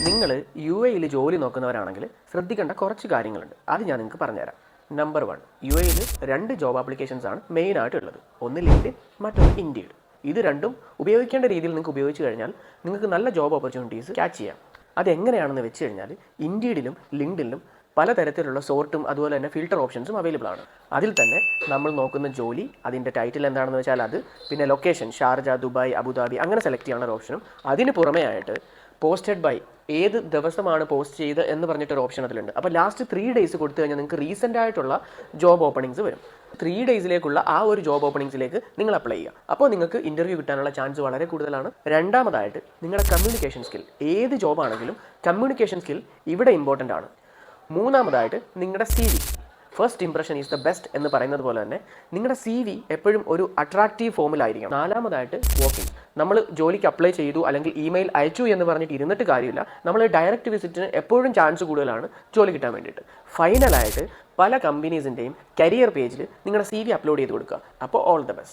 നിങ്ങൾ UAE ജോലി നോക്കുന്നവരാണെങ്കിൽ ശ്രദ്ധിക്കേണ്ട കുറച്ച് കാര്യങ്ങളുണ്ട്. അത് ഞാൻ നിങ്ങൾക്ക് പറഞ്ഞുതരാം. നമ്പർ 1, UAE രണ്ട് ജോബ് ആപ്ലിക്കേഷൻസ് ആണ് മെയിനായിട്ടുള്ളത്. ഒന്ന് ലിങ്ക്ഡിൻ, മറ്റൊന്ന് ഇൻഡീഡ്. ഇത് രണ്ടും ഉപയോഗിക്കേണ്ട രീതിയിൽ നിങ്ങൾക്ക് ഉപയോഗിച്ച് കഴിഞ്ഞാൽ നിങ്ങൾക്ക് നല്ല ജോബ് ഓപ്പർച്യൂണിറ്റീസ് ക്യാച്ച് ചെയ്യാം. അതെങ്ങനെയാണെന്ന് വെച്ച് കഴിഞ്ഞാൽ ഇൻഡീഡിലും ലിങ്ക്ഡിലും പലതരത്തിലുള്ള സോർട്ടും അതുപോലെ തന്നെ ഫിൽട്ടർ ഓപ്ഷൻസും അവൈലബിൾ ആണ്. അതിൽ തന്നെ നമ്മൾ നോക്കുന്ന ജോലി, അതിൻ്റെ ടൈറ്റിൽ എന്താണെന്ന് വെച്ചാൽ അത്, പിന്നെ ലൊക്കേഷൻ ഷാർജ, ദുബായ്, അബുദാബി അങ്ങനെ സെലക്ട് ചെയ്യാനുള്ള ഒരു ഓപ്ഷനും അതിന് പുറമേ ആയിട്ട് പോസ്റ്റഡ് ബൈ, ഏത് ദിവസമാണ് പോസ്റ്റ് ചെയ്ത് എന്ന് പറഞ്ഞിട്ടൊരു ഓപ്ഷൻ അതിലുണ്ട്. അപ്പോൾ ലാസ്റ്റ് 3 days കൊടുത്തു കഴിഞ്ഞാൽ നിങ്ങൾക്ക് റീസെൻ്റ് ആയിട്ടുള്ള ജോബ് ഓപ്പണിങ്സ് വരും. 3 daysലേക്കുള്ള ആ ഒരു ജോബ് ഓപ്പണിങ്സിലേക്ക് നിങ്ങൾ അപ്ലൈ ചെയ്യുക. അപ്പോൾ നിങ്ങൾക്ക് ഇൻ്റർവ്യൂ കിട്ടാനുള്ള ചാൻസ് വളരെ കൂടുതലാണ്. രണ്ടാമതായിട്ട് നിങ്ങളുടെ കമ്മ്യൂണിക്കേഷൻ സ്കിൽ, ഏത് ജോബാണെങ്കിലും കമ്മ്യൂണിക്കേഷൻ സ്കിൽ ഇവിടെ ഇമ്പോർട്ടൻ്റ് ആണ്. മൂന്നാമതായിട്ട് നിങ്ങളുടെ CV, first impression is the best എന്ന് പറയുന്നത് പോലെ തന്നെ നിങ്ങളുടെ CV എപ്പോഴും ഒരു അട്രാക്റ്റീവ് ഫോമിലായിരിക്കണം. നാലാമതായിട്ട് വോക്കിംഗ്, നമ്മൾ ജോലിക്ക് അപ്ലൈ ചെയ്തു അല്ലെങ്കിൽ ഇമെയിൽ അയച്ചു എന്ന് പറഞ്ഞിട്ട് ഇരുന്നിട്ട് കാര്യമില്ല. നമ്മൾ ഡയറക്റ്റ് വിസിറ്റിന് എപ്പോഴും ചാൻസ് കൂടുതലാണ് ജോലി കിട്ടാൻ വേണ്ടിയിട്ട്. ഫൈനലായിട്ട് പല കമ്പനീസിൻ്റെയും കരിയർ പേജിൽ നിങ്ങളുടെ CV അപ്ലോഡ് ചെയ്ത് കൊടുക്കുക. അപ്പോൾ ഓൾ ദ ബെസ്റ്റ്.